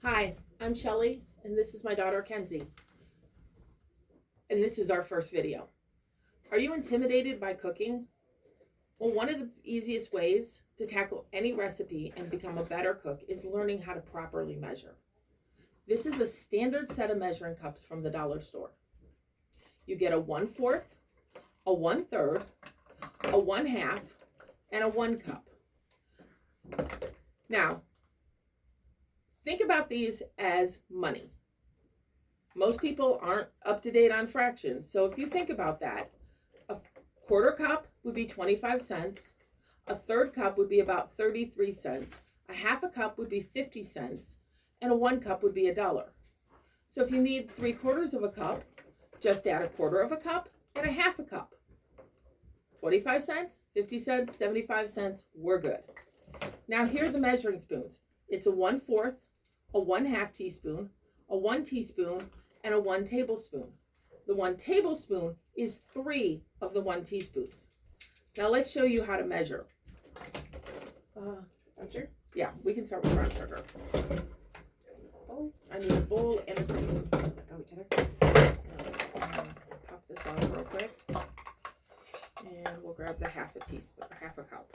Hi, I'm Shelly, and this is my daughter Kenzie. And this is our first video. Are you intimidated by cooking? Well, one of the easiest ways to tackle any recipe and become a better cook is learning how to properly measure. This is a standard set of measuring cups from the dollar store. You get a 1/4, a 1/3, a 1/2, and a 1 cup. Now, think about these as money. Most people aren't up to date on fractions. So if you think about that, a 1/4 cup would be 25 cents. A 1/3 cup would be about 33 cents. A 1/2 cup would be 50 cents. And a 1 cup would be $1. So if you need 3/4 of a cup, just add a 1/4 of a cup and a 1/2 cup. 25 cents, 50 cents, 75 cents, we're good. Now here are the measuring spoons. It's a 1/4, a 1/2 teaspoon, a 1 teaspoon, and a 1 tablespoon. The 1 tablespoon is 3 of the 1 teaspoons. Now let's show you how to measure. Brown sugar? Yeah, we can start with brown sugar. Oh, I need a bowl and a spoon. let go each other. Pop this on real quick. And we'll grab the 1/2 teaspoon, 1/2 cup.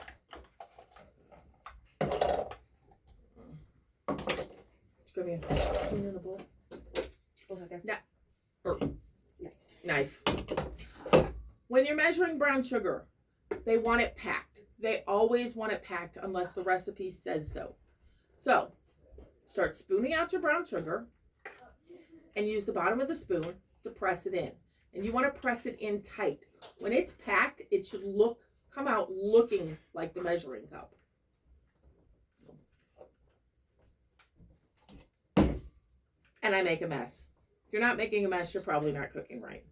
Give me a spoon and a bowl. Hold right there. Knife. When you're measuring brown sugar, they want it packed. They always want it packed unless the recipe says so. So, start spooning out your brown sugar and use the bottom of the spoon to press it in. And you want to press it in tight. When it's packed, it should come out looking like the measuring cup. And I make a mess. If you're not making a mess, you're probably not cooking right.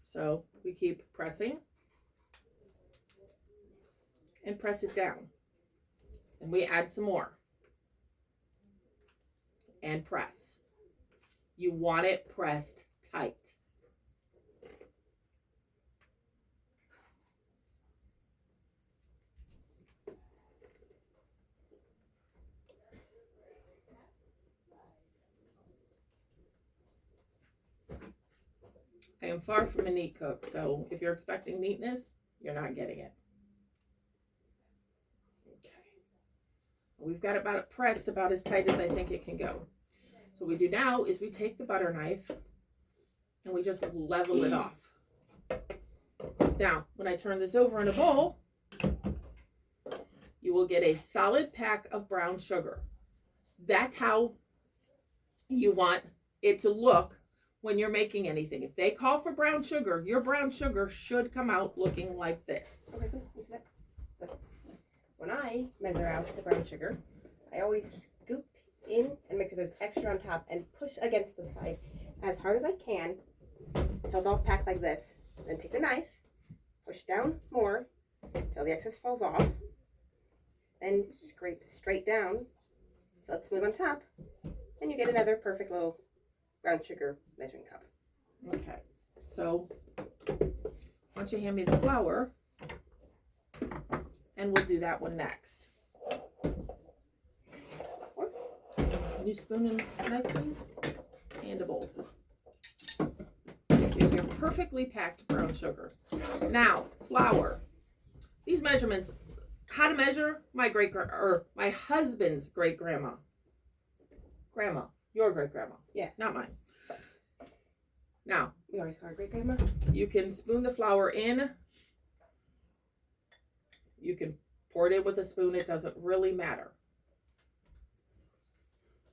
So we keep pressing and press it down. And we add some more. And press. You want it pressed tight. I am far from a neat cook, so if you're expecting neatness, you're not getting it. Okay. We've got it pressed about as tight as I think it can go. So what we do now is we take the butter knife and we just level it off. Now, when I turn this over in a bowl, you will get a solid pack of brown sugar. That's how you want it to look when you're making anything. If they call for brown sugar, your brown sugar should come out looking like this. Okay, cool. Use that. When I measure out the brown sugar, I always scoop in and make sure there's extra on top and push against the side as hard as I can until it's all packed like this. Then take the knife, push down more until the excess falls off. Then scrape straight down until it's smooth on top. And you get another perfect little brown sugar measuring cup. Okay, so why don't you hand me the flour and we'll do that one next. New spoon and knife, please, and a bowl. Here's your perfectly packed brown sugar. Now, flour. These measurements, how to measure my husband's great grandma. Grandma. Your great grandma. Yeah. Not mine. Now, We always call her great grandma. you can spoon the flour in. You can pour it in with a spoon. It doesn't really matter.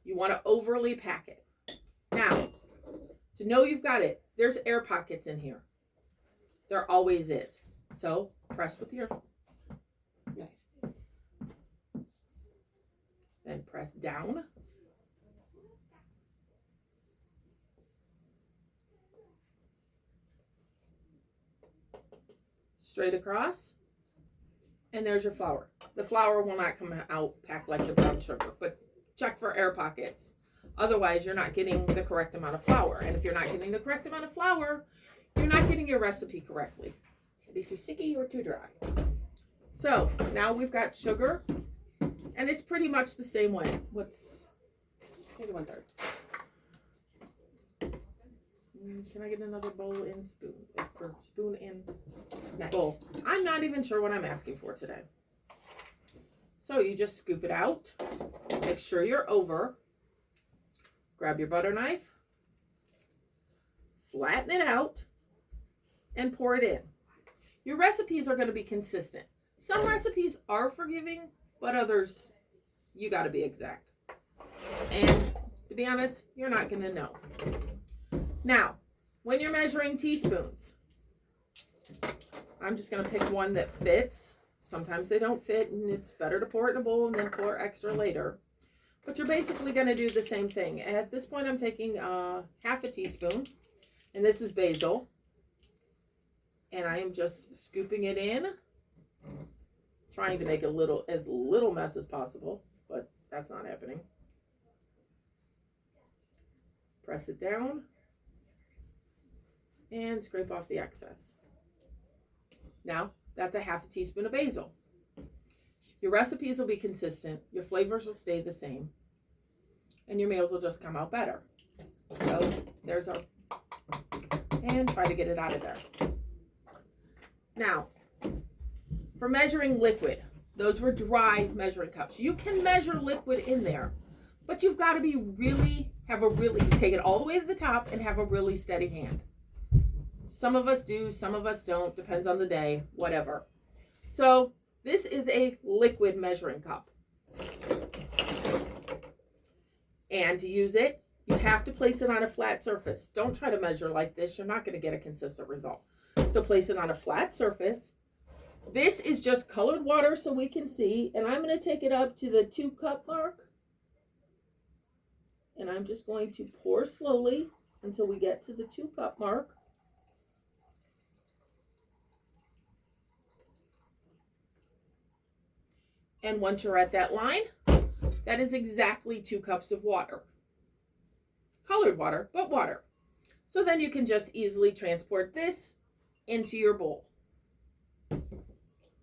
You want to overly pack it. Now, to know you've got it, there's air pockets in here. There always is. So, press with your Knife. Then press down. Straight across. And there's your flour. The flour will not come out packed like the brown sugar, but check for air pockets. Otherwise, you're not getting the correct amount of flour. And if you're not getting the correct amount of flour, you're not getting your recipe correctly. It'd be too sticky or too dry. So now we've got sugar And it's pretty much the same way. Maybe 1/3. Can I get another bowl and spoon? Or spoon and Nice. bowl. I'm not even sure what I'm asking for today. So you just scoop it out. Make sure you're over. Grab your butter knife. Flatten it out. And pour it in. Your recipes are going to be consistent. Some recipes are forgiving, but others, you got to be exact. And to be honest, you're not going to know. Now, when you're measuring teaspoons, I'm just going to pick one that fits. Sometimes they don't fit, and it's better to pour it in a bowl and then pour extra later. But you're basically going to do the same thing. At this point, I'm taking half a teaspoon, and this is basil. And I am just scooping it in, trying to make as little mess as possible, but that's not happening. Press it down and scrape off the excess. Now, that's a half a teaspoon of basil. Your recipes will be consistent, your flavors will stay the same, and your meals will just come out better. So, there's our, and try to get it out of there. Now, for measuring liquid, those were dry measuring cups. You can measure liquid in there, but you've got to take it all the way to the top and have a really steady hand. Some of us do, some of us don't, depends on the day, whatever. So this is a liquid measuring cup. And to use it, you have to place it on a flat surface. Don't try to measure like this. You're not going to get a consistent result. So place it on a flat surface. This is just colored water so we can see. And I'm going to take it up to the 2 cup mark. And I'm just going to pour slowly until we get to the 2 cup mark. And once you're at that line, that is exactly 2 cups of water. Colored water, but water. So then you can just easily transport this into your bowl.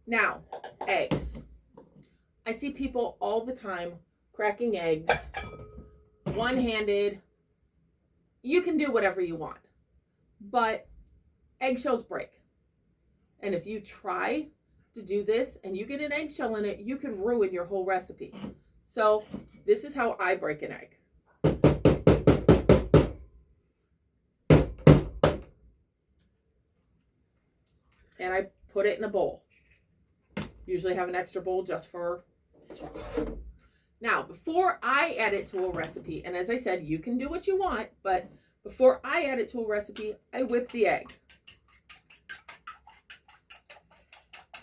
Now, eggs. I see people all the time cracking eggs, one-handed. You can do whatever you want, but eggshells break. And if you try to do this and you get an eggshell in it, you could ruin your whole recipe. So this is how I break an egg. And I put it in a bowl. Usually have an extra bowl just for... Now, before I add it to a recipe, and as I said, you can do what you want, but before I add it to a recipe, I whip the egg.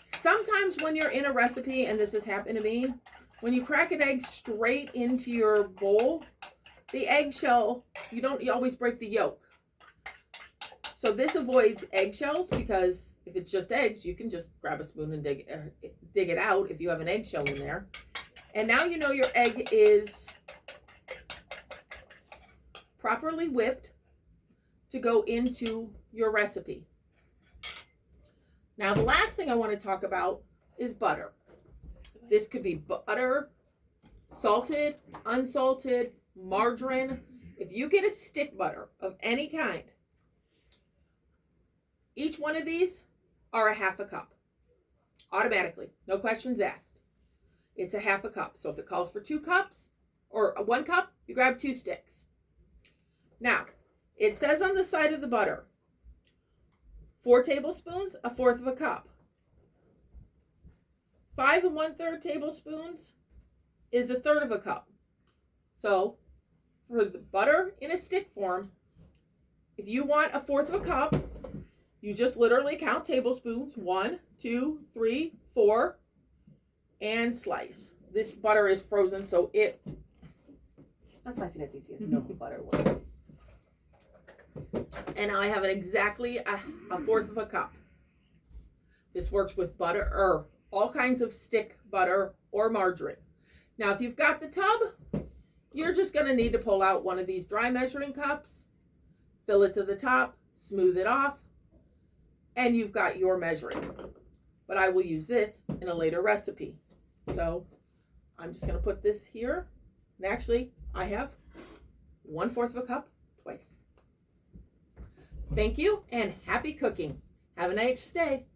Sometimes when you're in a recipe, and this has happened to me, when you crack an egg straight into your bowl, the eggshell, you always break the yolk. So this avoids eggshells, because if it's just eggs, you can just grab a spoon and dig it out if you have an eggshell in there. And now you know your egg is properly whipped to go into your recipe. Now the last thing I want to talk about is butter. This could be butter, salted, unsalted, margarine. If you get a stick butter of any kind, each one of these are a half a cup. Automatically, no questions asked. It's a half a cup. So if it calls for 2 cups or 1 cup, you grab 2 sticks. Now, it says on the side of the butter, 4 tablespoons, 1/4 of a cup. 5 1/3 tablespoons is 1/3 of a cup. So for the butter in a stick form, if you want 1/4 of a cup, you just literally count tablespoons, 1, 2, 3, 4, and slice. This butter is frozen, so it... Not slicing as easy as normal butter would. And I have exactly a 1/4 of a cup. This works with butter, or all kinds of stick butter or margarine. Now, if you've got the tub, you're just going to need to pull out one of these dry measuring cups, fill it to the top, smooth it off, and you've got your measuring. But I will use this in a later recipe. So I'm just going to put this here. And actually, I have 1/4 of a cup twice. Thank you and happy cooking. Have a nice day.